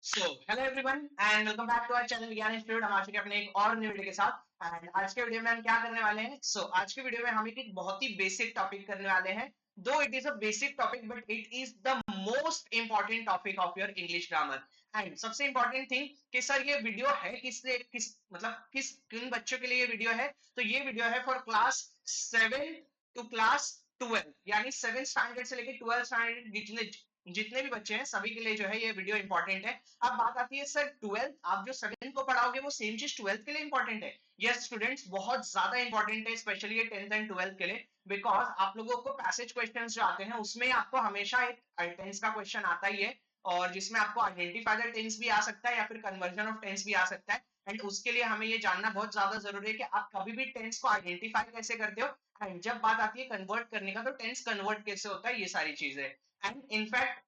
Hello everyone and welcome back to our channel Vigyan institute. हम आ चुके हैं अपने एक और न्यू वीडियो के साथ। एंड आज के वीडियो में हम क्या करने वाले हैं? आज के वीडियो में हम एक बहुत ही बेसिक टॉपिक करने वाले हैं। दो it is a basic topic but it is the most important topic of your English grammar. And सबसे इंपॉर्टेंट थिंग कि सर ये वीडियो है किन बच्चों के लिए ये वीडियो है? तो ये वीडियो है फॉर क्लास 7 टू क्लास 12, यानी 7 स्टैंडर्ड से लेकर 12 स्टैंडर्ड जितने जितने भी बच्चे हैं सभी के लिए जो है ये वीडियो इंपॉर्टेंट है। अब बात आती है सर 12, आप जो 7 को पढ़ाओगे वो सेम चीज 12 के लिए इंपॉर्टेंट है। यस स्टूडेंट्स, बहुत ज्यादा इंपॉर्टेंट है, स्पेशली ये 10th एंड 12th के लिए। बिकॉज आप लोगों को पैसेज क्वेश्चंस जो आते हैं उसमें आपको हमेशा एक टेंस का क्वेश्चन आता ही है, और जिसमें आपको आइडेंटिफाई द टेंस भी आ सकता है या फिर कन्वर्जन ऑफ टेंस भी आ सकता है। एंड उसके लिए हमें ये जानना बहुत ज्यादा जरूरी है कि आप कभी भी टेंस को आइडेंटिफाई कैसे करते हो। एंड जब बात आती है कन्वर्ट करने का, तो टेंस कन्वर्ट कैसे होता है, ये सारी चीजें। एंड इनफैक्ट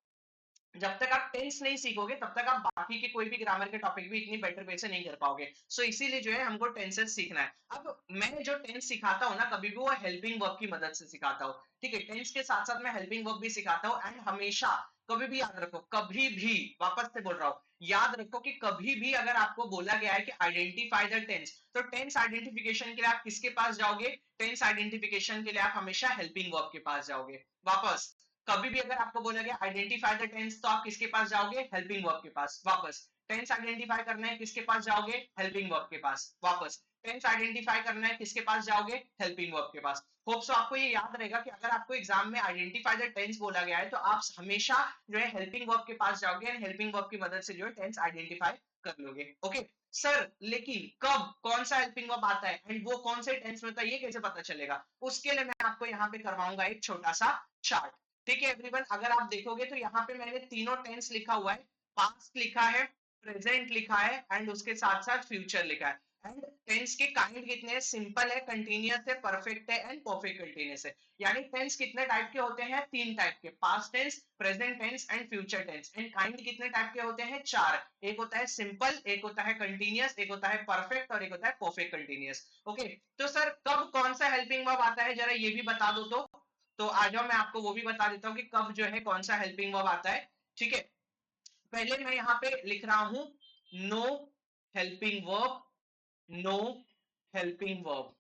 जब तक आप टेंस नहीं सीखोगे तब तक आप बाकी के कोई भी ग्रामर के टॉपिक भी इतनी बेटर वे से नहीं कर पाओगे। इसीलिए जो है हमको टेंसेस सीखना है। अब मैं जो टेंस सिखाता हूँ ना, कभी भी वो हेल्पिंग वर्ब की मदद से सिखाता हूँ। ठीक है, टेंस के साथ साथ मैं हेल्पिंग वर्ब भी सिखाता हूँ। एंड हमेशा कभी भी याद रखो, कभी भी, वापस से बोल रहा हूँ, याद रखो कि कभी भी अगर आपको बोला गया है कि आइडेंटिफाई द टेंस, तो टेंस आइडेंटिफिकेशन के लिए आप किसके पास जाओगे? टेंस आइडेंटिफिकेशन के लिए आप हमेशा हेल्पिंग वर्ब के पास जाओगे। वापस, कभी भी अगर आपको बोला गया आइडेंटिफाई द टेंस, तो आप किसके पास जाओगे? हेल्पिंग वर्ब के पास। वापस, टेंस आइडेंटिफाई करना है, किसके पास जाओगे? हेल्पिंग वर्ब के पास। वापस, टेंस आइडेंटिफाई करना है, किसके पास जाओगे? हेल्पिंग वर्ब के पास। होप सो आपको ये याद रहेगा कि अगर आपको एग्जाम में आइडेंटिफाई द टेंस बोला गया है तो आप हमेशा जो है हेल्पिंग वर्ब के पास जाओगे, एंड हेल्पिंग वर्ब की मदद से जो है टेंस आइडेंटिफाई कर लोगे। ओके सर, लेकिन कब कौन सा हेल्पिंग वर्ब आता है एंड वो कौन से टेंस में होता है, ये कैसे पता चलेगा? उसके लिए मैं आपको यहाँ पे करवाऊंगा एक छोटा सा चार्ट। ठीक है एवरीवन, अगर आप देखोगे तो यहाँ पे मैंने तीनों टेंस लिखा हुआ है। पास्ट लिखा है, प्रेजेंट लिखा है, एंड उसके साथ साथ फ्यूचर लिखा है। एंड टेंस के काइंड कितने हैं? सिंपल है, कंटिन्यूअस है, परफेक्ट है, एंड परफेक्ट कंटिन्यूअस है। यानी टेंस कितने टाइप के होते हैं? तीन टाइप के, past tense, present tense, and future tense. And kind कितने टाइप के होते हैं? चार। एक होता है सिंपल, एक होता है कंटिन्यूअस, एक होता है परफेक्ट, और एक होता है परफेक्ट कंटिन्यूअस। ओके, तो सर कब कौन सा हेल्पिंग वर्ब आता है, जरा ये भी बता दो तो आ जाओ, मैं आपको वो भी बता देता हूँ कि कब जो है कौन सा हेल्पिंग वर्ब आता है। ठीक है, पहले मैं यहाँ पे लिख रहा हूं no helping verb, no helping verb.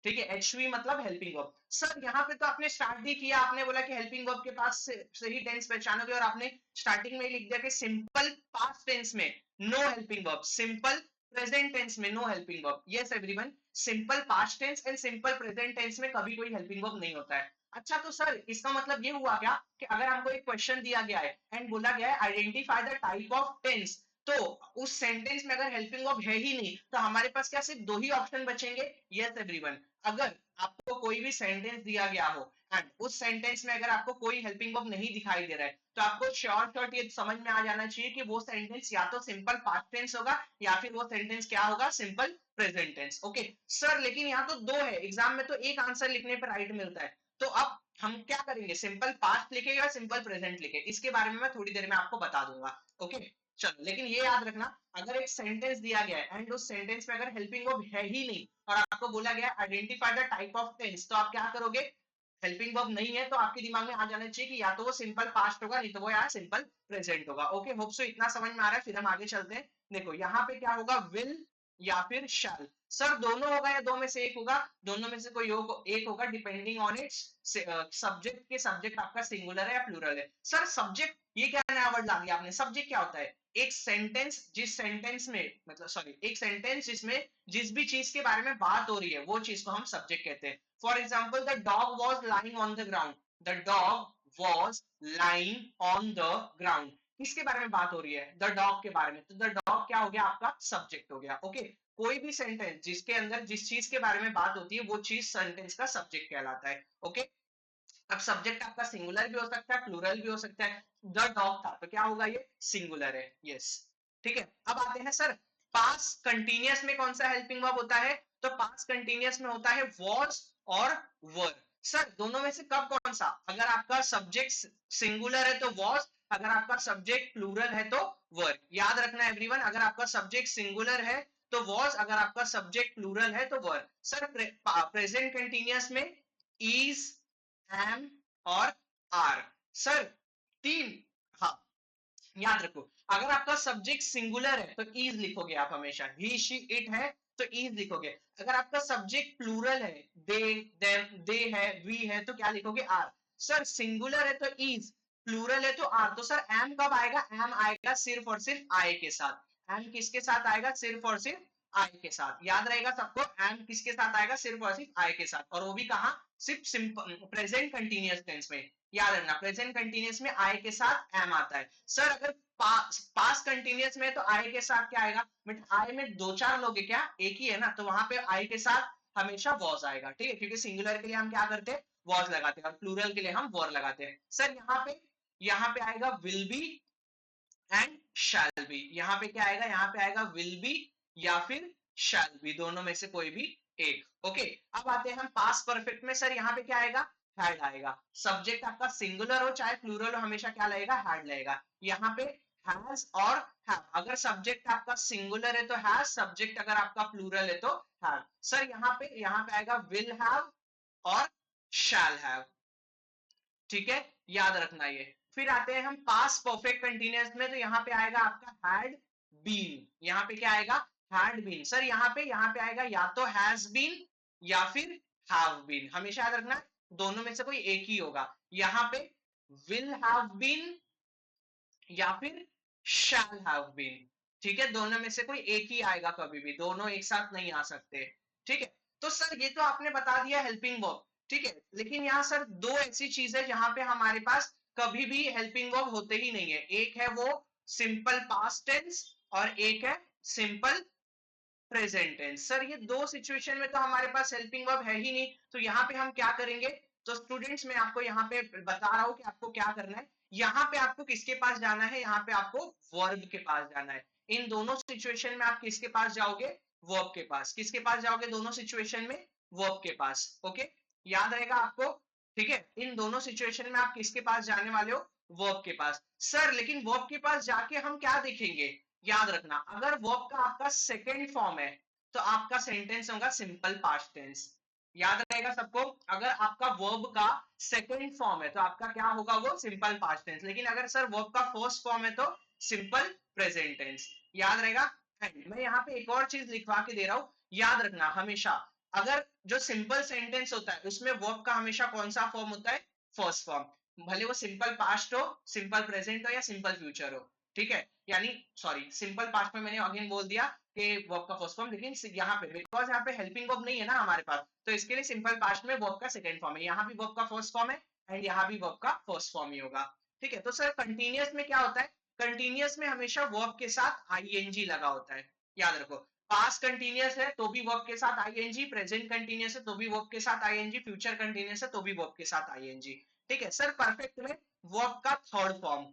ठीक है, एचवी मतलब हेल्पिंग वर्ब। सर यहाँ पे तो आपने स्टार्ट भी किया, आपने बोला कि हेल्पिंग वर्ब के पास से ही टेंस पहचानोगे, और आपने स्टार्टिंग में ही लिख दिया कि सिंपल पास्ट टेंस में no helping verb, simple present tense में no helping verb. Yes everyone, simple past tense and simple present tense में कभी कोई हेल्पिंग वर्ब नहीं होता है। अच्छा, तो सर इसका मतलब ये हुआ क्या कि अगर हमको एक क्वेश्चन दिया गया है एंड बोला गया है identify the type of tense, तो उस सेंटेंस में अगर हेल्पिंग वर्ब है ही नहीं तो हमारे पास क्या सिर्फ दो ही ऑप्शन बचेंगे? यस एवरीवन, अगर आपको कोई भी सेंटेंस दिया गया हो एंड उस सेंटेंस में अगर आपको कोई हेल्पिंग वर्ब नहीं दिखाई दे रहा है, तो आपको शॉर्ट ये समझ में आ जाना चाहिए कि वो सेंटेंस या तो सिंपल पास्ट टेंस होगा या फिर वो सेंटेंस क्या होगा? Simple present tense. Okay sir, लेकिन यहाँ तो दो है, एग्जाम में तो एक आंसर लिखने पर राइट मिलता है, तो अब हम क्या करेंगे? सिंपल पास्ट लिखे या सिंपल प्रेजेंट लिखे, इसके बारे में मैं थोड़ी देर में आपको बता दूंगा। ओके चलो, लेकिन ये याद रखना, अगर एक सेंटेंस दिया गया है एंड उस सेंटेंस में अगर हेल्पिंग वर्ब है ही नहीं और आपको बोला गया identify the type of tense, तो आप क्या करोगे? हेल्पिंग वर्ब नहीं है तो आपके दिमाग में आ जाना चाहिए कि या तो वो सिंपल पास्ट होगा, नहीं तो वो यार सिंपल प्रेजेंट होगा। ओके होप सो इतना समझ में आ रहा है, फिर हम आगे चलते हैं। देखो यहाँ पे क्या होगा? विल या फिर शैल। सर दोनों होगा या दो में से एक होगा? दोनों में से कोई एक होगा, डिपेंडिंग ऑन इट्स सब्जेक्ट। के सब्जेक्ट आपका सिंगुलर है या प्लूरल है? सर सब्जेक्ट, ये क्या नया वर्ड ला दिया आपने? सब्जेक्ट क्या होता है? एक सेंटेंस, जिस सेंटेंस में मतलब सॉरी एक सेंटेंस जिसमें जिस भी चीज के बारे में बात हो रही है वो चीज को हम सब्जेक्ट कहते हैं। For example, the dog was lying on the ground. The dog was lying on the ground, किसके बारे में बात हो रही है? द डॉग के बारे में, तो द डॉग क्या हो गया? आपका सब्जेक्ट हो गया। ओके, कोई भी सेंटेंस जिसके अंदर जिस चीज के बारे में बात होती है वो चीज सेंटेंस का सब्जेक्ट कहलाता है। ओके, अब सब्जेक्ट आपका सिंगुलर भी हो सकता है, प्लूरल भी हो सकता है। द डॉग था तो क्या होगा? ये सिंगुलर है। यस, ठीक है। अब आते हैं सर, पास कंटिन्यूअस में कौन सा हेल्पिंग वर्ब होता है? तो पास कंटिन्यूअस में होता है वॉज और वर। सर दोनों में से कब कौन सा? अगर आपका सब्जेक्ट सिंगुलर है तो वॉज, अगर आपका सब्जेक्ट प्लूरल है तो वर। याद रखना एवरीवन, अगर आपका सब्जेक्ट सिंगुलर है तो वॉज, अगर आपका सब्जेक्ट प्लूरल है तो वर। सर प्रेजेंट कंटिन्यूअस में इज, एम और आर। सर तीन, हाँ, याद रखो, अगर आपका सब्जेक्ट सिंगुलर है तो इज लिखोगे आप हमेशा, ही शी इट है तो इज लिखोगे। अगर आपका सब्जेक्ट प्लूरल है, दे देम दे है वी है, तो क्या लिखोगे, आर। सर सिंगुलर है तो इज, प्लूरल है तो आर, तो सर एम कब आएगा, एम आएगा सिर्फ और सिर्फ आई के साथ। एम किसके साथ आएगा, सिर्फ और सिर्फ आई के साथ। याद रहेगा सबको, एम किसके साथ आएगा, सिर्फ और सिर्फ आई के साथ, और वो भी कहा, सिर्फ सिंपल प्रेजेंट कंटिन्यूअस टेंस में। याद रखना, प्रेजेंट कंटिन्यूअस में आई के साथ एम आता है। सर अगर पास कंटिन्यूअस में तो आई के साथ क्या आएगा, बट आई में दो चार लोग है क्या, एक ही है ना, तो वहां पे आई के साथ हमेशा वॉज आएगा, ठीक है, क्योंकि सिंगुलर के लिए हम क्या करते हैं, वॉज लगाते हैं, और प्लूरल के लिए हम वर लगाते हैं। सर यहाँ पे आएगा will be and shall be. यहाँ पे क्या आएगा, यहाँ पे आएगा विल बी या फिर शैल बी, दोनों में से कोई भी एक। ओके, अब आते हैं हम पास परफेक्ट में। सर यहाँ पे क्या आएगा, हैड आएगा। सब्जेक्ट आपका सिंगुलर हो चाहे प्लूरल हो, हमेशा क्या लगेगा, हैड लगेगा। यहाँ पे हैज और हैव, अगर सब्जेक्ट आपका सिंगुलर है तो हैज, सब्जेक्ट अगर आपका प्लूरल है तो हैव। सर यहाँ पे आएगा विल हैव और शैल हैव, ठीक है, याद रखना ये। फिर आते हैं हम पास परफेक्ट कंटीन्यूअस में, तो यहाँ पे आएगा आपका हैड बीन। यहाँ पे क्या आएगा, हैड बीन। सर यहाँ पे आएगा या तो हैज बीन या फिर हैव बीन, हमेशा याद रखना दोनों में से कोई एक ही होगा। यहाँ पे विल हैव बीन या फिर शैल हैव बीन, ठीक है, दोनों में से कोई एक ही आएगा, कभी भी दोनों एक साथ नहीं आ सकते, ठीक है। तो सर ये तो आपने बता दिया हेल्पिंग वर्ब, ठीक है, लेकिन यहाँ सर दो ऐसी चीज है जहां पे हमारे पास कभी भी हेल्पिंग वर्ब होते ही नहीं है। एक है वो सिंपल पास्ट टेंस और एक है सिंपल प्रेजेंट टेंस। सर ये दो सिचुएशन में तो हमारे पास हेल्पिंग वर्ब है ही नहीं, तो यहाँ पे हम क्या करेंगे, तो स्टूडेंट्स मैं आपको यहाँ पे बता रहा हूँ कि आपको क्या करना है। यहाँ पे आपको किसके पास जाना है, यहाँ पे आपको वर्ब के पास जाना है। इन दोनों सिचुएशन में आप किसके पास जाओगे, वर्ब के पास। किसके पास जाओगे दोनों सिचुएशन में, वर्ब के पास। ओके, याद रहेगा आपको, ठीक है, इन दोनों सिचुएशन में आप किसके पास जाने वाले हो, वर्ब के पास। सर लेकिन वर्ब के पास जाके हम क्या देखेंगे, याद रखना, अगर वर्ब का आपका सेकंड फॉर्म है तो आपका सेंटेंस होगा सिंपल पास्ट टेंस। याद रहेगा सबको, अगर आपका वर्ब का सेकंड फॉर्म है तो आपका क्या होगा, वो सिंपल पास्ट टेंस। लेकिन अगर सर वर्ब का फर्स्ट फॉर्म है तो सिंपल प्रेजेंट टेंस। याद रहेगा। एंड मैं यहाँ पे एक और चीज लिखवा के दे रहा हूं, याद रखना हमेशा, अगर जो सिंपल सेंटेंस होता है उसमें वर्ब का हमेशा कौन सा फॉर्म होता है, फर्स्ट फॉर्म, भले वो सिंपल पास्ट हो, सिंपल प्रेजेंट हो या सिंपल फ्यूचर हो, ठीक है। यानी सॉरी, सिंपल पास्ट में मैंने अगेन बोल दिया कि वर्ब का फर्स्ट फॉर्म, लेकिन यहाँ पे बिकॉज यहाँ पे हेल्पिंग वर्ब नहीं है ना हमारे पास, तो इसके लिए सिंपल पास्ट में वर्ब का सेकंड फॉर्म है। यहाँ भी वर्ब का फर्स्ट फॉर्म है एंड यहाँ भी वर्ब का फर्स्ट फॉर्म ही होगा, ठीक है। तो सर कंटिन्यूअस में क्या होता है, कंटिन्यूअस में हमेशा वर्ब के साथ आईएनजी लगा होता है। याद रखो, पास्ट कंटिन्यूअस है तो भी वर्ब के साथ आईएनजी, प्रेजेंट कंटिन्यूअस है तो भी वर्ब के साथ आईएनजी, फ्यूचर कंटिन्यूअस है तो भी वर्ब के साथ आईएनजी, ठीक है। सर परफेक्ट में वर्ब का थर्ड फॉर्म,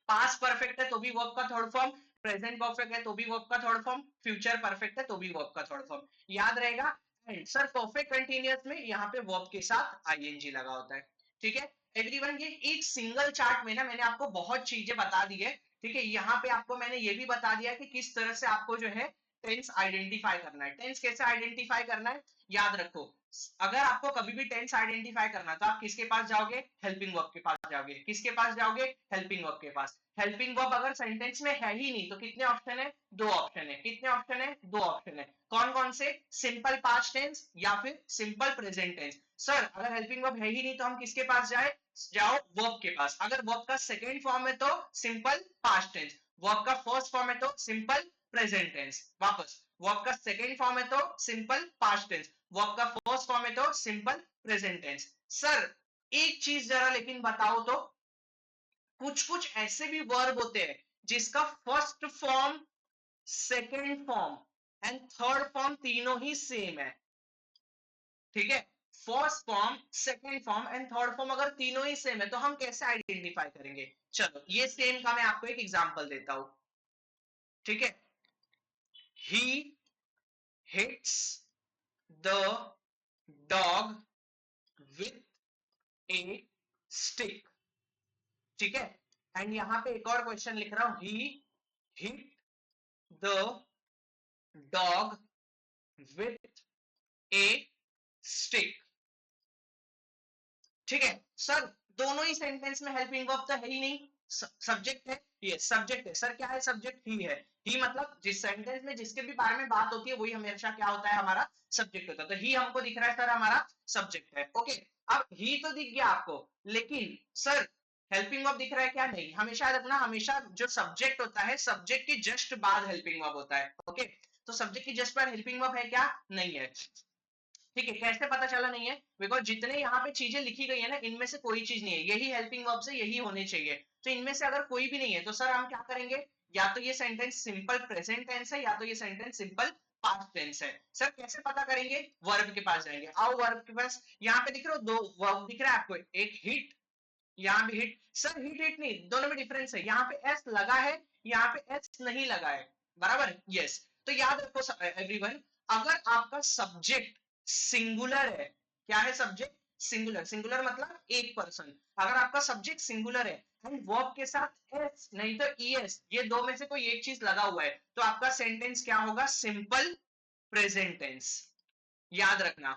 पास्ट परफेक्ट है तो भी वर्ब का थर्ड फॉर्म, प्रेजेंट परफेक्ट है तो भी वर्ब का थर्ड फॉर्म, फ्यूचर परफेक्ट है तो भी वर्ब का थर्ड फॉर्म, याद रहेगा। एंड सर परफेक्ट कंटीन्यूअस में यहाँ पे वर्ब के साथ आईएनजी लगा होता है, ठीक है। एवरीवन, ये एक सिंगल चार्ट में ना मैंने आपको बहुत चीजें बता दी है, ठीक है। यहाँ पे आपको मैंने ये भी बता दिया कि किस तरह से आपको जो है टेंस आइडेंटिफाई करना है। टेंस कैसे आइडेंटिफाई करना है, याद रखो, अगर आपको कभी भी टेंस आइडेंटिफाई करना तो आप किसके पास जाओगे, हेल्पिंग वर्ब के पास जाओगे। किसके पास जाओगे, हेल्पिंग वर्ब के पास। हेल्पिंग वर्ब अगर सेंटेंस में है ही नहीं तो कितने ऑप्शन है, दो ऑप्शन है। कितने ऑप्शन है, दो ऑप्शन है। कौन कौन से, सिंपल पास्ट टेंस या फिर सिंपल प्रेजेंट टेंस। सर अगर हेल्पिंग वर्ब है ही नहीं तो हम किसके पास जाए, जाओ वर्ब के पास। अगर वर्ब का सेकंड फॉर्म है तो सिंपल पास्ट टेंस, वर्ब का फर्स्ट फॉर्म है तो सिंपल प्रेजेंट टेंस। वापस, वर्ब का सेकंड फॉर्म है तो सिंपल पास्ट टेंस, वर्ब का फर्स्ट फॉर्म है तो सिंपल प्रेजेंट टेंस। सर एक चीज जरा लेकिन बताओ तो, कुछ कुछ ऐसे भी वर्ब होते हैं जिसका first form, second form and third form तीनों ही सेम है, ठीक है। First form, second form and third form अगर तीनों ही सेम है तो हम कैसे आइडेंटिफाई करेंगे। चलो ये सेम का मैं आपको एक एग्जांपल देता हूं, ठीक है। He hits the dog with a stick, ठीक है। एंड यहां पे एक और क्वेश्चन लिख रहा हूं, he hit the dog with a stick, ठीक है। सर दोनों ही सेंटेंस में हेल्पिंग वर्ब तो है ही नहीं, सब्जेक्ट है, ये सब्जेक्ट है सर, क्या है सब्जेक्ट, ही है। ही मतलब जिस सेंटेंस में जिसके भी बारे में बात होती है वही हमेशा क्या होता है, हमारा सब्जेक्ट होता है। तो ही हमको दिख रहा है सर, हमारा सब्जेक्ट है। ओके, अब ही तो दिख गया आपको, लेकिन सर हेल्पिंग वर्ब दिख रहा है क्या, नहीं। हमेशा याद रखना, हमेशा जो सब्जेक्ट होता है सब्जेक्ट के जस्ट बाद हेल्पिंग वर्ब होता है। ओके, तो सब्जेक्ट की जस्ट बाद हेल्पिंग वर्ब है क्या, नहीं है। ठीक है, कैसे पता चला नहीं है, बिकॉज जितने यहाँ पे चीजें लिखी गई है ना, इनमें से कोई चीज नहीं है, यही हेल्पिंग वर्ब से यही होने चाहिए। तो इनमें से अगर कोई भी नहीं है तो सर हम क्या करेंगे, या तो ये सेंटेंस सिंपल प्रेजेंट टेंस है, या तो ये सेंटेंस सिंपल पास्ट टेंस है। सर कैसे पता करेंगे, वर्ब के पास जाएंगे। आओ वर्ब के पास, यहाँ पे दिख रहा हो दो वर्ब दिख रहा है आपको, एक हिट, यहाँ पे हिट। सर हिट हिट नहीं, दोनों में डिफरेंस है, यहाँ पे एस लगा है, यहाँ पे एस नहीं लगा है, बराबर, यस। तो याद रखो एवरीवन, अगर आपका सब्जेक्ट सिंगुलर है, क्या है सब्जेक्ट, सिंगुलर, सिंगुलर मतलब एक पर्सन, अगर आपका सब्जेक्ट सिंगुलर है एंड वर्ब के साथ एस नहीं तो ईएस, ये दो में से कोई एक चीज लगा हुआ है, तो आपका सेंटेंस क्या होगा, सिंपल प्रेजेंट टेंस। याद रखना,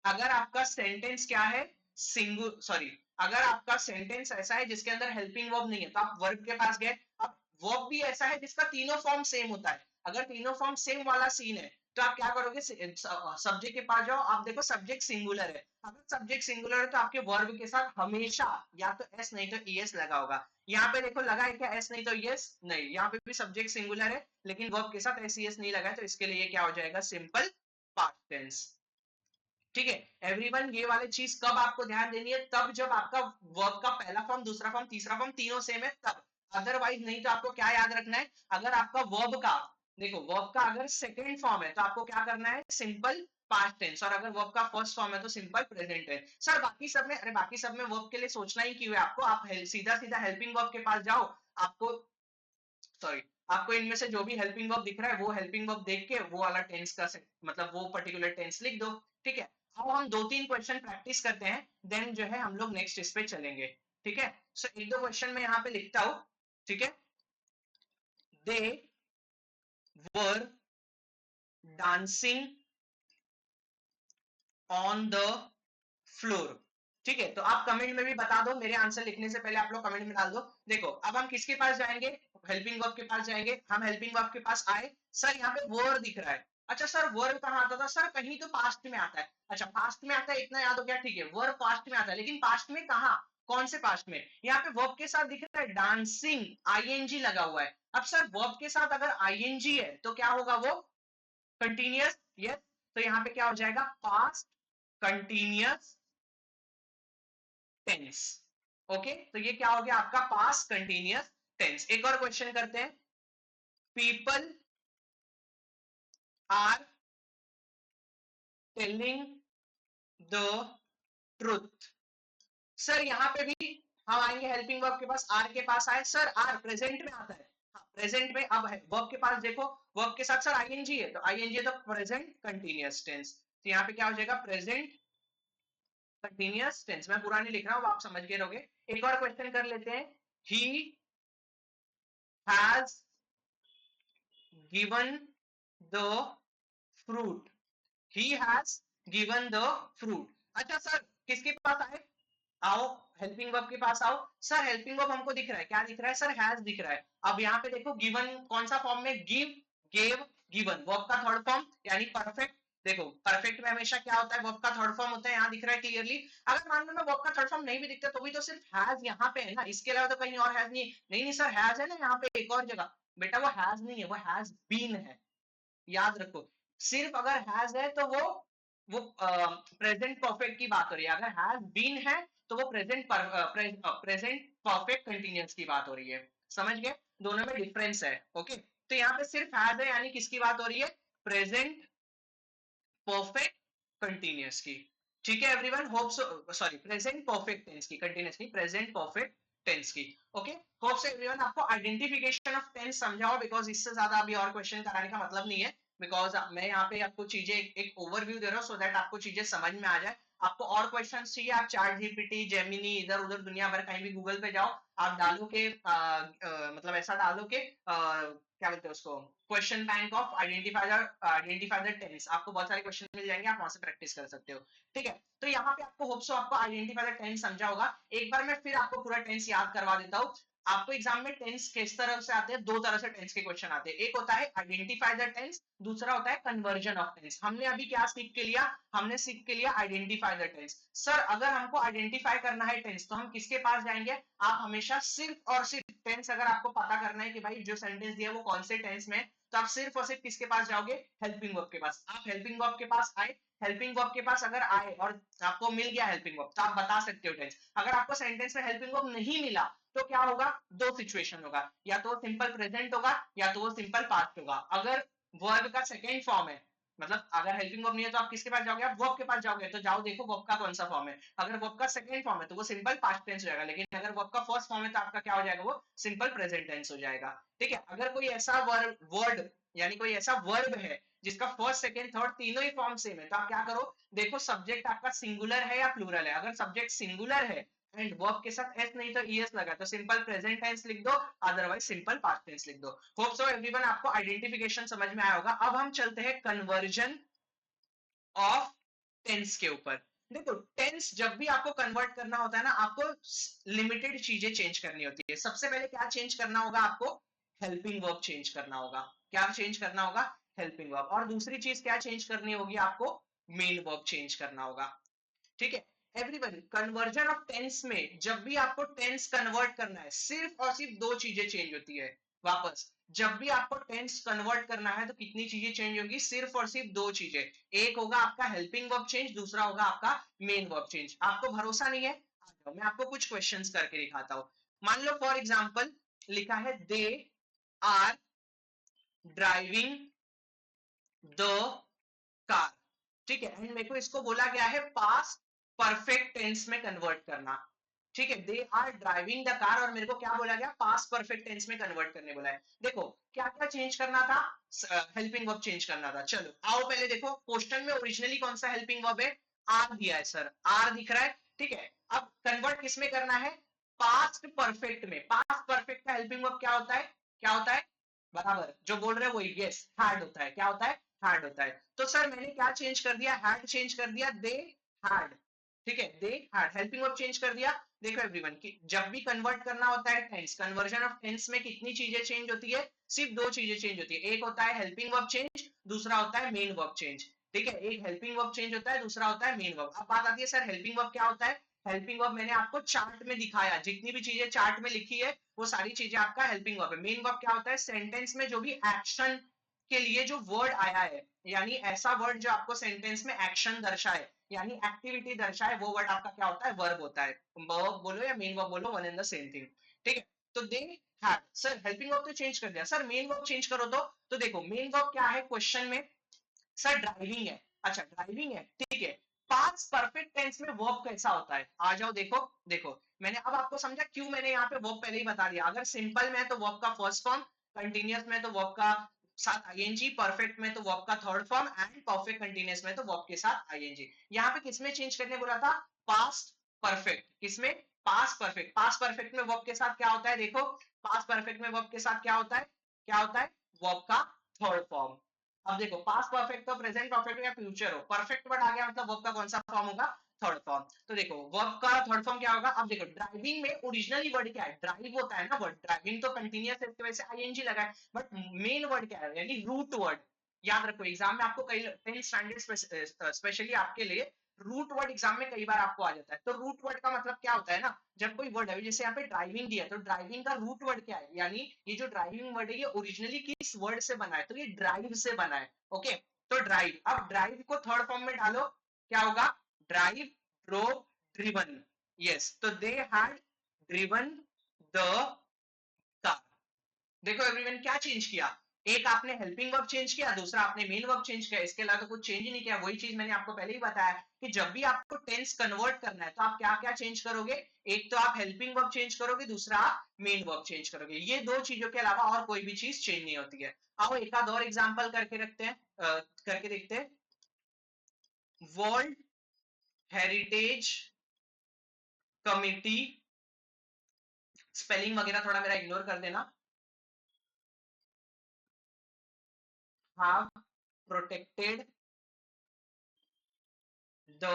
अगर आपका सेंटेंस क्या है, सिंगु सॉरी, अगर आपका सेंटेंस ऐसा है जिसके अंदर हेल्पिंग वर्ब नहीं है तो आप वर्ब के पास गए। अब वर्ब भी ऐसा है जिसका तीनों फॉर्म सेम होता है, अगर तीनों फॉर्म सेम वाला सीन है तो आप क्या करोगे, सब्जेक्ट के पास जाओ, आप देखो सब्जेक्ट सिंगुलर है, अगर सब्जेक्ट सिंगुलर है तो आपके वर्ब के साथ हमेशा या तो एस नहीं तो ईएस लगा होगा। यहाँ पे देखो लगा है क्या, एस नहीं तो ईएस, नहीं, यहाँ पे भी सब्जेक्ट सिंगुलर है लेकिन वर्ब के साथ एस ईएस नहीं लगा है, तो इसके लिए क्या हो जाएगा, सिंपल पास्ट टेंस। ठीक है एवरीवन, ये वाली चीज कब आपको ध्यान देनी है, तब जब आपका वर्ब का पहला फॉर्म, दूसरा फॉर्म, तीसरा फॉर्म तीनों सेम है तब, अदरवाइज नहीं। तो आपको क्या याद रखना है, अगर आपका वर्ब का, देखो वर्ब का अगर सेकंड फॉर्म है तो आपको क्या करना है, सिंपल पास्ट टेंस, और अगर वर्ब का फर्स्ट फॉर्म है तो सिंपल प्रेजेंट टेंस। सर बाकी सब में, अरे बाकी सब में वर्ब के लिए सोचना ही क्यों है आपको, आप सीधा सीधा हेल्पिंग वर्ब के पास जाओ, आपको सॉरी, आपको इनमें से जो भी हेल्पिंग वर्ब दिख रहा है वो हेल्पिंग वर्ब देख के वो वाला टेंस का मतलब वो पर्टिकुलर टेंस लिख दो। ठीक है, अब हम दो तीन क्वेश्चन प्रैक्टिस करते हैं, देन जो है हम लोग नेक्स्ट इस पे चलेंगे। ठीक है, सो एक दो क्वेश्चन में यहाँ पे लिखता हूं। ठीक है, they were dancing on the floor. ठीक है, तो आप कमेंट में भी बता दो, मेरे आंसर लिखने से पहले आप लोग कमेंट में डाल दो। देखो अब हम किसके पास जाएंगे, हेल्पिंग वर्ब के पास जाएंगे। हम हेल्पिंग वर्ब के पास आए, सर यहाँ पे वर्ब दिख रहा है, अच्छा सर वर्ब कहाँ आता था, सर कहीं तो पास्ट में आता है, अच्छा पास्ट में आता है, इतना याद हो गया, ठीक है वर्ब पास्ट में आता है, लेकिन पास्ट में कहाँ, कौन से पास्ट में, यहाँ पे वर्ब के साथ दिख रहा है डांसिंग, आईएनजी लगा हुआ है। अब सर वर्ब के साथ अगर आईएनजी है तो क्या होगा, वो कंटिन्यूअस, यस। तो यहाँ पे क्या हो जाएगा, पास्ट कंटिन्यूअस टेंस। ओके, तो ये क्या हो गया आपका, पास्ट कंटिन्यूअस टेंस। एक और क्वेश्चन करते हैं, people are telling the truth. Sir यहाँ पे भी हम आएंगे हेल्पिंग वर्ब के पास, आर के पास आए, सर आर प्रेजेंट में आता है, प्रेजेंट में अब है वर्ब के पास, देखो वर्ब के साथ सर आईएनजी है, तो आईएनजी है तो प्रेजेंट कंटिन्यूअस टेंस, तो यहाँ पे क्या हो जाएगा, प्रेजेंट कंटिन्यूअस टेंस। मैं पूरा नहीं लिख रहा हूँ, आप समझ के रहोगे। एक और क्वेश्चन कर लेते हैं, he has given the fruit, he has given the fruit. अच्छा सर किसके पास आए, आओ हेल्पिंग वर्ब के पास आओ। सर हेल्पिंग वर्ब हमको दिख रहा है, क्या दिख रहा है सर, हैज दिख रहा है। अब यहाँ पे देखो गिवन कौन सा फॉर्म में, गिव, गेव, गिवन, वर्ब का थर्ड फॉर्म यानी परफेक्ट। देखो परफेक्ट में हमेशा क्या होता है, वर्ब का थर्ड फॉर्म होता है, यहाँ दिख रहा है क्लियरली। अगर मान लो मैं वर्ब का थर्ड फॉर्म नहीं भी दिखता तो भी तो सिर्फ हैज यहाँ पे है ना, इसके अलावा तो कहीं और हैज नहीं, नहीं सर हैज है ना यहाँ पे एक और जगह, बेटा वो हैज नहीं है, वो हैज बीन है, याद रखो। सिर्फ अगर हैज है तो वो प्रेजेंट परफेक्ट की बात हो रही है, अगर हैज बीन है तो वो प्रेजेंट परफेक्ट कंटिन्यूअस की बात हो रही है, समझ गए, दोनों में डिफरेंस है। ओके, तो यहाँ पे सिर्फ हैज है यानी किसकी बात हो रही है, प्रेजेंट परफेक्ट कंटिन्यूअस की। ठीक है everyone, hope so, sorry present perfect tense की, कंटिन्यूअस की, प्रेजेंट परफेक्ट टेंस की। ओके, होप सो एवरीवन आपको आइडेंटिफिकेशन ऑफ टेंस समझा हो, बिकॉज इससे ज्यादा अभी और क्वेश्चन कराने का मतलब नहीं है, बिकॉज मैं यहाँ पे आपको चीजें एक ओवरव्यू दे रहा हूँ, सो दैट आपको चीजें समझ में आ जाए। आपको और क्वेश्चन चाहिए, आप चैट जीपीटी, जेमिनी, इधर उधर दुनिया भर कहीं भी गूगल पे जाओ, आप डालो के मतलब ऐसा डालो के क्या बोलते हैं उसको, question bank of identify the tense, आपको बहुत सारे क्वेश्चन मिल जाएंगे, आप वहां से प्रैक्टिस कर सकते हो। ठीक है, तो यहाँ पे आपको होप सो आपको आइडेंटिफाई द टेंस समझा होगा। एक बार मैं फिर आपको पूरा टेंस याद करवा देता हूँ। आपको एग्जाम में टेंस किस तरह से आते हैं, दो तरह से टेंस के क्वेश्चन आते हैं। एक होता है आइडेंटिफाई द टेंस, दूसरा होता है कन्वर्जन ऑफ टेंस। हमने अभी क्या सीख के लिया, हमने सीख के लिया आइडेंटिफाई द टेंस। सर अगर हमको आइडेंटिफाई करना है टेंस तो हम किसके पास जाएंगे, आप हमेशा सिर्फ और सिर्फ टेंस, अगर आपको पता करना है कि भाई जो सेंटेंस दिया है वो कौन से टेंस में, तो आप सिर्फ और सिर्फ किसके पास जाओगे, हेल्पिंग वर्ब के पास। आप हेल्पिंग वर्ब के पास आए, हेल्पिंग वर्ब के पास अगर आए और आपको मिल गया हेल्पिंग वर्ब, तो आप बता सकते हो टेंस। अगर आपको सेंटेंस में हेल्पिंग वर्ब नहीं मिला तो क्या होगा, दो सिचुएशन होगा, या तो वो सिंपल प्रेजेंट होगा या तो वो सिंपल पास्ट होगा। अगर वर्ब का सेकेंड फॉर्म है, मतलब अगर हेल्पिंग वर्ब नहीं है तो आप किसके पास जाओगे, आप वर्ब के पास जाओगे, तो जाओ देखो वर्ब का कौन सा फॉर्म है। अगर वर्ब का सेकंड फॉर्म है तो वो सिंपल पास्ट टेंस हो जाएगा, लेकिन अगर वर्ब का फर्स्ट फॉर्म है तो आपका क्या हो जाएगा, वो सिंपल प्रेजेंट टेंस हो जाएगा। ठीक है, अगर कोई ऐसा वर्ड यानी कोई ऐसा वर्ब है जिसका फर्स्ट सेकंड थर्ड तीनों ही फॉर्म सेम है, तो आप क्या करो, देखो सब्जेक्ट आपका सिंगुलर है या प्लूरल है। अगर सब्जेक्ट सिंगुलर है एंड वर्ब के साथ एस नहीं तो ईएस लगा तो सिंपल प्रेजेंट टेंस लिख दो, अदरवाइज सिंपल पास्ट टेंस लिख दो। होप सो एवरीवन आपको आइडेंटिफिकेशन समझ में आया होगा। अब हम चलते हैं कन्वर्जन ऑफ टेंस के ऊपर। देखो टेंस जब भी आपको कन्वर्ट करना होता है ना, आपको लिमिटेड चीजें चेंज करनी होती है। सबसे पहले क्या चेंज करना होगा, आपको हेल्पिंग वर्ब चेंज करना होगा। क्या चेंज करना होगा, हेल्पिंग वर्ब। और दूसरी चीज क्या चेंज करनी होगी, आपको मेन वर्ब चेंज करना होगा। ठीक है एवरीवन, कन्वर्जन ऑफ टेंस में जब भी आपको टेंस कन्वर्ट करना है, सिर्फ और सिर्फ दो चीजें चेंज होती है। वापस, जब भी आपको टेंस कन्वर्ट करना है तो कितनी चीजें चेंज होगी, सिर्फ और सिर्फ दो चीजें। एक होगा आपका हेल्पिंग वर्ब चेंज, दूसरा होगा आपका मेन वर्ब चेंज। आपको भरोसा नहीं है, आ जाओ मैं आपको कुछ क्वेश्चंस करके दिखाता हूं। मान लो फॉर एग्जांपल लिखा है they are driving the car. ठीक है, एंड मेरे को इसको बोला गया है पास्ट परफेक्ट टेंस में कन्वर्ट करना। ठीक है, they are driving the car और मेरे को क्या बोला गया, पास्ट परफेक्ट टेंस में कन्वर्ट करने बोला है। देखो क्या क्या चेंज करना था, हेल्पिंग वर्ब चेंज करना था। चलो आओ पहले देखो क्वेश्चन में ओरिजिनली कौन सा हेल्पिंग वर्ब है, आर दिया है सर, आर दिख रहा है। ठीक है, अब कन्वर्ट किस में करना है, पास्ट परफेक्ट में। पास्ट परफेक्ट का हेल्पिंग वर्ब क्या होता है, क्या होता है, बराबर जो बोल रहे हैं वही, यस हैड होता है। क्या होता है, हैड होता है। तो सर मैंने क्या चेंज कर दिया, हैड चेंज कर दिया, दे हैड। ठीक है, they had helping verb change कर दिया। देखो एवरीवन कि जब भी कन्वर्ट करना होता है टेंस, कन्वर्जन ऑफ टेंस में कितनी चीजें चेंज होती है, सिर्फ दो चीजें चेंज होती है। एक होता है हेल्पिंग वर्ब चेंज, दूसरा होता है मेन वर्ब चेंज। ठीक है, एक हेल्पिंग वर्ब चेंज होता है, दूसरा होता है मेन वर्ब। अब बात आती है सर हेल्पिंग वर्ब क्या होता है। हेल्पिंग वर्ब मैंने आपको चार्ट में दिखाया, जितनी भी चीजें चार्ट में लिखी है वो सारी चीजें आपका हेल्पिंग वर्ब है। मेन वर्ब क्या होता है, सेंटेंस में जो भी एक्शन के लिए जो वर्ड आया है, यानी ऐसा वर्ड जो आपको सेंटेंस में एक्शन दर्शाए यानी एक्टिविटी दर्शाए, वो वर्ड आपका क्या होता है, वर्ब होता है। वर्ब बोलो या मेन वर्ब बोलो, one and the same thing. ठीक है, तो they had, sir helping verb तो चेंज कर दिया, सर मेन वर्ब चेंज करो तो देखो मेन वर्ब क्या है क्वेश्चन में, सर ड्राइविंग है। अच्छा ड्राइविंग है, ठीक है, पास्ट परफेक्ट टेंस में वर्ब कैसा होता है, आ जाओ देखो। देखो मैंने अब आपको समझा क्यों मैंने यहाँ पे वर्ब पहले ही बता दिया। अगर सिंपल में है तो वर्ब का फर्स्ट फॉर्म, कंटीन्यूअस में तो वर्ब का साथ आईएनजी, परफेक्ट में तो वर्ब का third form and perfect continuous में तो वर्ब के साथ आईएनजी। यहाँ पे किसमें चेंज करने बोला था, पास्ट परफेक्ट। किसमें, पास्ट परफेक्ट। पास्ट परफेक्ट में वर्ब के साथ क्या होता है, देखो पास्ट परफेक्ट में वर्ब के साथ क्या होता है, क्या होता है, वर्ब का थर्ड फॉर्म। अब देखो पास्ट परफेक्ट तो प्रेजेंट परफेक्ट या फ्यूचर हो, परफेक्ट वर्ड आ गया मतलब वर्ब का कौन सा फॉर्म होगा, थर्ड फॉर्म। तो देखो वर्ब का थर्ड फॉर्म क्या होगा। अब देखो ड्राइविंग में ओरिजिनली वर्ड क्या है, ड्राइव होता है ना वर्ड, ड्राइविंग तो कंटीन्यूअस है इसकी वजह से आईएनजी लगा है, बट मेन वर्ड क्या है यानी रूट वर्ड। याद रखो एग्जाम में आपको कई 10th स्टैंडर्ड स्पेशली आपके लिए रूट वर्ड एग्जाम में कई बार आपको आ जाता है। तो रूट वर्ड का मतलब क्या होता है ना, जब कोई वर्ड है जैसे यहाँ पे ड्राइविंग दिया है तो ड्राइविंग का रूट वर्ड क्या है, यानी ये जो ड्राइविंग वर्ड है ये ओरिजिनली किस वर्ड से बना है, तो ये ड्राइव से बना है। ओके, तो ड्राइव, अब ड्राइव को थर्ड फॉर्म में डालो, क्या होगा, ड्राइव, ड्रोव, ड्रिवन। यस, तो they had driven the car. देखो एवरीवन क्या चेंज किया, एक आपने हेल्पिंग वर्ब चेंज किया, दूसरा आपने मेन वर्ब चेंज किया, इसके अलावा तो कुछ चेंज ही नहीं किया। वही चीज मैंने आपको पहले ही बताया कि जब भी आपको टेंस कन्वर्ट करना है तो आप क्या क्या चेंज करोगे, एक तो आप हेल्पिंग वर्ब चेंज करोगे, दूसरा आप मेन वर्ब चेंज करोगे। ये दो चीजों के अलावा और कोई भी चीज चेंज नहीं होती है। आओ एक आध और एग्जांपल करके रखते हैं, करके देखते हैं। वर्ल्ड हेरिटेज कमिटी, स्पेलिंग वगैरह थोड़ा मेरा इग्नोर कर देना, have protected the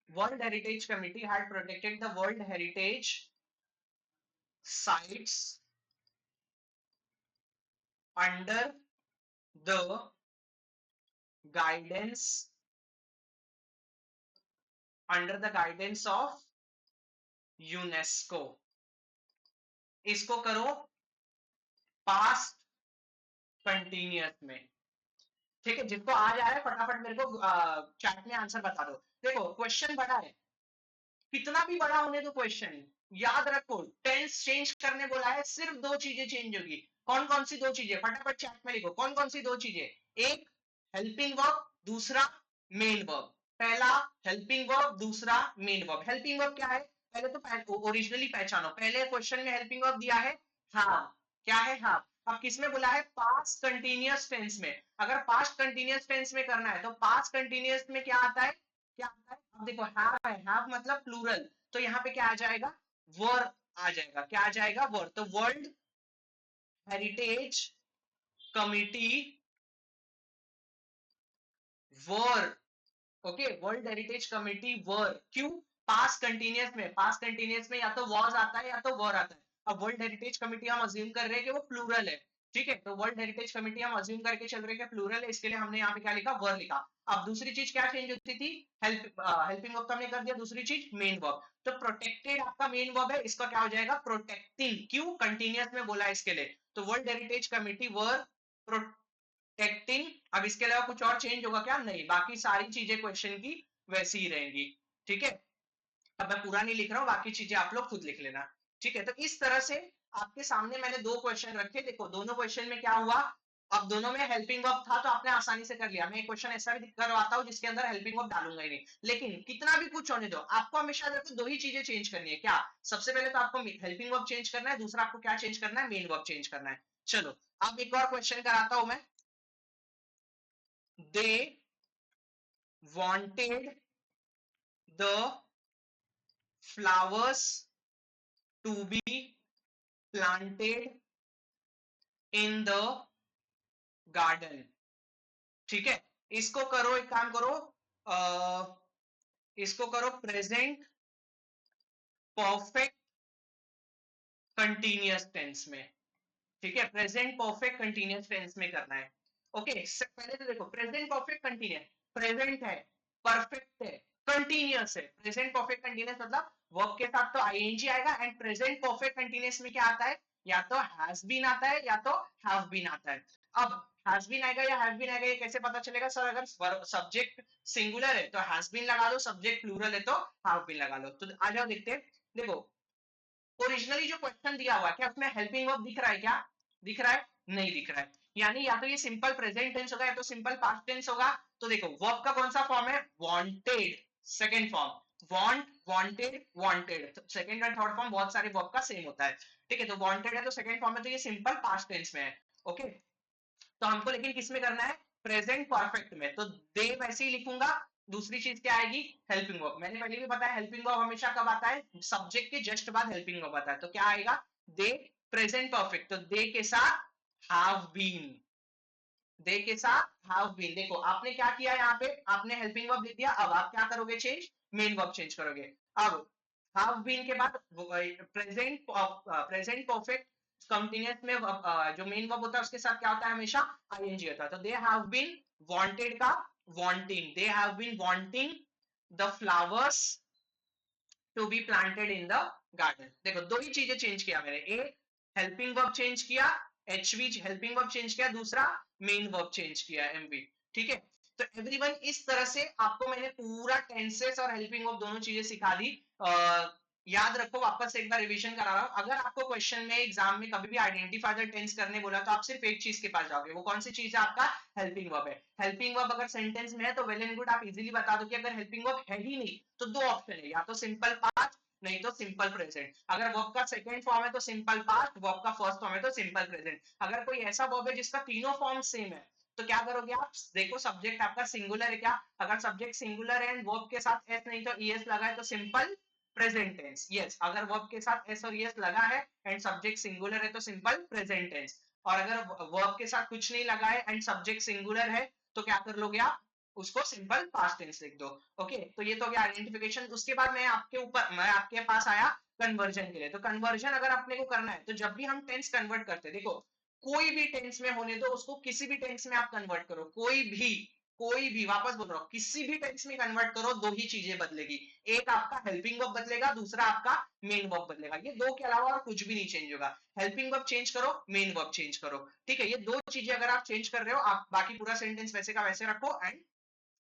World Heritage Committee had protected the World Heritage sites under the guidance of UNESCO. इसको करो पास्ट कंटिन्यूअस में। ठीक है, जिसको आ जा रहा है फटाफट मेरे को चैट में आंसर बता दो। देखो क्वेश्चन बड़ा है, कितना भी बड़ा होने दो क्वेश्चन, याद रखो टेंस चेंज करने बोला है, सिर्फ दो चीजें चेंज होगी। कौन कौन सी दो चीजें, फटाफट चैट में लिखो, कौन कौन सी दो चीजें। एक हेल्पिंग वर्ब, दूसरा मेन वर्ब। पहला हेल्पिंग वर्ब, दूसरा मेन वर्ब। हेल्पिंग वर्ब क्या है, पहले तो ओरिजिनली पहचानो। पहले क्वेश्चन में हेल्पिंग वर्ब दिया है हाँ, क्या है हाँ। अब किसमें बोला है, पास्ट कंटिन्यूअस टेंस में। अगर पास्ट कंटिन्यूअस टेंस में करना है तो पास्ट कंटिन्यूअस में क्या आता है, क्या आता है। अब देखो हैव है, हैव मतलब प्लूरल, तो यहाँ पे क्या आ जाएगा, वर आ जाएगा। क्या आ जाएगा, वर। तो वर्ल्ड हेरिटेज कमिटी वर, ओके, वर्ल्ड हेरिटेज कमिटी वर। क्यों, पास्ट कंटिन्यूअस में, पास्ट कंटिन्यूअस में या तो वॉज आता है या तो वर आता है। अब वर्ल्ड हेरिटेज कमिटी हम अज्यूम कर रहे हैं कि वो प्लूरल है, ठीक है, तो वर्ल्ड हेरिटेज कमिटी हम अज्यूम करके चल रहे हैं कि प्लूरल है, इसके लिए हमने यहाँ पे क्या लिखा, वर लिखा। अब दूसरी चीज क्या चेंज होती थी, हेल्पिंग वर्ब तो हमने कर दिया, दूसरी चीज मेन वर्ब। तो प्रोटेक्टेड आपका मेन वर्ब है, इसका क्या हो जाएगा, प्रोटेक्टिंग। क्यों, कंटिन्यूअस में बोला है इसके लिए, तो वर्ल्ड हेरिटेज कमिटी वर प्रोटेक्टिंग। अब इसके अलावा कुछ और चेंज होगा क्या, नहीं, बाकी सारी चीजें क्वेश्चन की वैसी ही रहेंगी। ठीक है, अब मैं पूरा नहीं लिख रहा हूं, बाकी चीजें आप लोग खुद लिख लेना। ठीक है, तो इस तरह से आपके सामने मैंने दो क्वेश्चन रखे। देखो दोनों क्वेश्चन में क्या हुआ, अब दोनों में हेल्पिंग वर्ब था तो आपने आसानी से कर लिया। मैं एक क्वेश्चन ऐसा भी करवाता हूं जिसके अंदर हेल्पिंग वर्ब डालूंगा ही नहीं, लेकिन कितना भी कुछ होने दो, आपको हमेशा देखो दो ही चीजें चेंज करनी है। क्या, सबसे पहले तो आपको हेल्पिंग वर्ब चेंज करना है, दूसरा आपको क्या चेंज करना है, मेन वर्ब चेंज करना है। चलो अब एक और क्वेश्चन कराता हूं मैं। They wanted the flowers to be planted in the garden। ठीक है, इसको करो, एक काम करो, इसको करो प्रेजेंट परफेक्ट कंटिन्यूअस टेंस में। ठीक है, प्रेजेंट परफेक्ट कंटिन्यूअस टेंस में करना है। ओके, पहले तो देखो प्रेजेंट परफेक्ट कंटिन्यूअस, प्रेजेंट है, परफेक्ट है, कंटिन्यूअस है। प्रेजेंट परफेक्ट कंटिन्यूअस मतलब वर्ब के साथ तो आईएनजी आएगा, एंड प्रेजेंट परफेक्ट कंटिन्यूअस में क्या आता है, या तो हैज बीन आता है या तो हैव बीन आता है। अब हैज बीन आएगा या हैव बीन आएगा, ये कैसे पता चलेगा सर, अगर सब्जेक्ट सिंगुलर है तो हैज बीन लगा लो, सब्जेक्ट प्लूरल है तो हैव बीन लगा लो। तो आ जाओ देखते हैं। देखो ओरिजिनली जो क्वेश्चन दिया हुआ है, क्या उसमें हेल्पिंग वर्ब दिख रहा है, क्या दिख रहा है, नहीं दिख रहा है। यानी या तो ये सिंपल प्रेजेंट टेंस होगा या तो सिंपल पास्ट टेंस होगा। तो देखो वर्ब का कौन सा फॉर्म है, wanted, second form want, wanted, wanted. Second and third form बहुत सारे वर्ब का सेम होता है। ठीक है, तो वांटेड है तो सेकंड फॉर्म में, तो ये सिंपल पास्ट टेंस में है। ओके, तो हमको लेकिन किस में करना है, प्रेजेंट परफेक्ट में। तो दे वैसे ही लिखूंगा, दूसरी चीज क्या आएगी, हेल्पिंग वर्ब। मैंने पहले भी बताया हेल्पिंग वर्ब हमेशा कब आता है, सब्जेक्ट के जस्ट बाद हेल्पिंग वर्ब आता है। तो क्या आएगा, दे प्रेजेंट परफेक्ट, तो दे के साथ हैव बीन, दे के साथ हैव बीन। देखो आपने क्या किया, यहाँ पे आपने हेल्पिंग वर्ब लिख दिया, अब आप क्या करोगे, चेंज, मेन वर्ब चेंज करोगे। अब हैव बीन के बाद प्रेजेंट परफेक्ट कंटिन्यूअस में जो मेन वर्ब होता है उसके साथ क्या होता है, हमेशा आईएनजी होता है। तो दे हैव बीन वांटेड का wanting, they have been wanting the flowers to be planted in the garden. देखो दो ही चीजें चेंज किया मैंने, एक हेल्पिंग वर्ब चेंज किया, एचवी हेल्पिंग वर्ब चेंज किया, दूसरा मेन वर्ब चेंज किया, एमवी। ठीक है, तो एवरीवन इस तरह से आपको मैंने पूरा टेंसेस और हेल्पिंग वर्ब दोनों चीजें सिखा दी। याद रखो, वापस एक बार रिवीजन करा रहा हूं, अगर आपको क्वेश्चन में एग्जाम में कभी भी आइडेंटिफाई द टेंस करने बोला तो आप सिर्फ एक चीज के पास जाओगे, वो कौन सी चीज है, आपका हेल्पिंग वर्ब है। हेल्पिंग वर्ब अगर सेंटेंस में है तो वेल एंड गुड, आप इजीली बता दो कि अगर हेल्पिंग वर्ब है ही नहीं तो दो ऑप्शन है, या तो सिंपल पास्ट नहीं तो सिंपल प्रेजेंट। अगर वर्ब का सेकंड फॉर्म है तो सिंपल पास्ट, वर्ब का फर्स्ट फॉर्म है तो सिंपल प्रेजेंट। अगर कोई ऐसा वर्ब है जिसका तीनों फॉर्म सेम है तो क्या करोगे आप, देखो सब्जेक्ट आपका सिंगुलर है क्या, अगर सब्जेक्ट सिंगुलर है एंड वर्ब के साथ एस नहीं तो ईएस लगा है तो सिंपल प्रेजेंट टेंस। यस, अगर वर्ब के साथ एस और ईएस लगा है एंड सब्जेक्ट सिंगुलर है तो सिंपल प्रेजेंट टेंस। और अगर वर्ब के साथ कुछ नहीं लगा है एंड सब्जेक्ट सिंगुलर है तो क्या कर लोगे आप, उसको सिंपल पास्ट टेंस लिख दो। ओके, तो ये तो हो गया आइडेंटिफिकेशन। उसके बाद मैं आपके पास आया कन्वर्जन के लिए। तो कन्वर्जन अगर अपने को करना है तो जब भी हम टेंस कन्वर्ट करते हैं, देखो कोई भी टेंस में होने दो उसको, किसी भी टेंस में आप कन्वर्ट करो, कोई भी वापस बोल रहा हूं, किसी भी टेंस में कन्वर्ट करो, दो ही चीजें बदलेगी। एक आपका हेल्पिंग वर्ब बदलेगा, दूसरा आपका मेन वर्ब बदलेगा। ये दो के अलावा और कुछ भी नहीं चेंज होगा। हेल्पिंग वर्ब चेंज करो, मेन वर्ब चेंज करो, ठीक है। ये दो चीजें अगर आप चेंज कर रहे हो, आप बाकी पूरा सेंटेंस वैसे का वैसे रखो एंड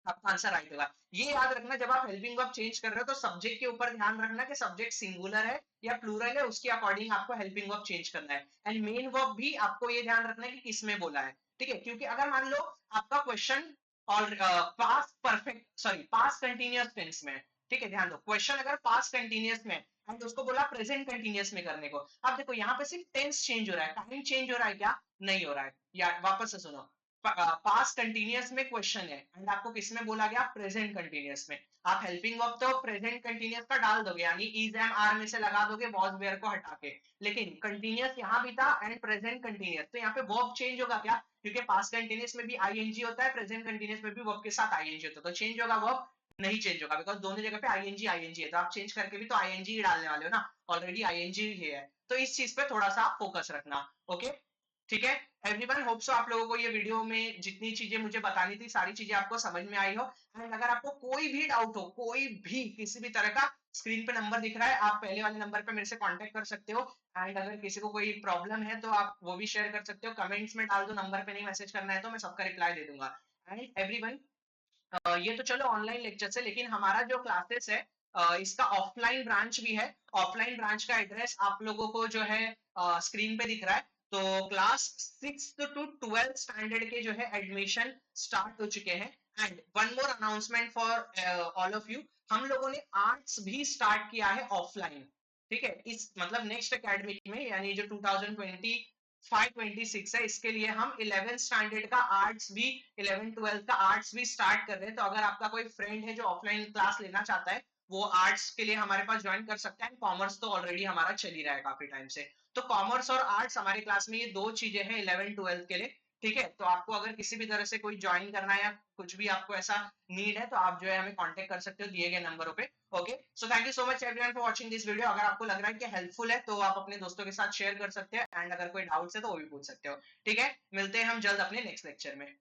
आपका आंसर राइट होगा। ये याद रखना, जब आप हेल्पिंग वर्ब चेंज कर रहे हो तो सब्जेक्ट के ऊपर ध्यान रखना कि सब्जेक्ट सिंगुलर है या प्लूरल है, उसके अकॉर्डिंग आपको हेल्पिंग वर्ब चेंज करना है। एंड मेन वर्ब भी आपको ये ध्यान रखना है कि किसमें बोला है, ठीक है। क्योंकि अगर मान लो आपका क्वेश्चन और past perfect sorry past continuous tense में, ठीक है, ध्यान दो, क्वेश्चन अगर पास्ट कंटिन्यूअस में एंड उसको बोला प्रेजेंट कंटिन्यूअस में करने को, अब देखो यहाँ पे सिर्फ टेंस चेंज हो रहा है, टाइम चेंज हो रहा है क्या? नहीं हो रहा है। या वापस से सुनो, पास्ट कंटिन्यूअस में क्वेश्चन है एंड आपको किसमें बोला गया? प्रेजेंट कंटिन्यूअस में। आप हेल्पिंग वर्ब तो प्रेजेंट कंटिन्यूअस का डाल दोगे, यानी इज एम आर में से लगा दोगे वॉज वेयर को हटा के, लेकिन कंटिन्यूअस यहाँ भी था एंड प्रेजेंट कंटिन्यूअस, तो यहाँ पे वर्ब चेंज होगा क्या? क्योंकि पास्ट कंटिन्यूअस में भी आईएनजी होता है, प्रेजेंट कंटिन्यूअस में भी वर्ब के साथ आईएनजी होता है, तो चेंज होगा वर्ब? नहीं चेंज होगा, बिकॉज दोनों जगह पे आईएनजी आईएनजी है, तो आप चेंज करके भी तो आईएनजी ही डालने वाले हो ना, ऑलरेडी आईएनजी ही है। तो इस चीज पे थोड़ा सा फोकस रखना, ओके, ठीक है। एवरीवन, होप सो आप लोगों को ये वीडियो में जितनी चीजें मुझे बतानी थी सारी चीजें आपको समझ में आई हो। एंड अगर आपको कोई भी डाउट हो, कोई भी किसी भी तरह का, स्क्रीन पे नंबर दिख रहा है, आप पहले वाले नंबर पे मेरे से कांटेक्ट कर सकते हो। एंड अगर किसी को कोई प्रॉब्लम है तो आप वो भी शेयर कर सकते हो, कमेंट्स में डाल दो, नंबर पे नहीं मैसेज करना है तो मैं सबका रिप्लाई दे दूंगा। एंड एवरीवन, ये तो चलो ऑनलाइन लेक्चर से, लेकिन हमारा जो क्लासेस है इसका ऑफलाइन ब्रांच भी है। ऑफलाइन ब्रांच का एड्रेस आप लोगों को जो है स्क्रीन पे दिख रहा है। तो class 6th to 12th standard के जो है एडमिशन स्टार्ट हो चुके हैं। And one more announcement for all of you, हम लोगों ने आर्ट्स भी स्टार्ट किया है ऑफलाइन, ठीक है। इस मतलब नेक्स्ट एकेडमिक में, यानी जो 2025-26 है, इसके लिए हम 11th स्टैंडर्ड का आर्ट्स भी, 11th-12th का आर्ट्स भी स्टार्ट कर रहे हैं। तो अगर आपका कोई फ्रेंड है जो ऑफलाइन क्लास लेना चाहता है, वो आर्ट्स के लिए हमारे पास ज्वाइन कर सकता है। कॉमर्स तो ऑलरेडी हमारा चल ही रहा है काफी टाइम से। तो कॉमर्स और आर्ट्स हमारे क्लास में ये दो चीजें हैं 11th-12th के लिए, ठीक है। तो आपको अगर किसी भी तरह से कोई ज्वाइन करना है या कुछ भी आपको ऐसा नीड है, तो आप जो है हमें कांटेक्ट कर सकते हो दिए गए नंबरों पे, okay. So thank you so much everyone for watching this video. अगर आपको लग रहा है कि हेल्पफुल है तो आप अपने दोस्तों के साथ शेयर कर सकते हैं, एंड अगर कोई डाउट्स है तो वो भी पूछ सकते हो, ठीक है। मिलते हैं हम जल्द अपने नेक्स्ट लेक्चर में।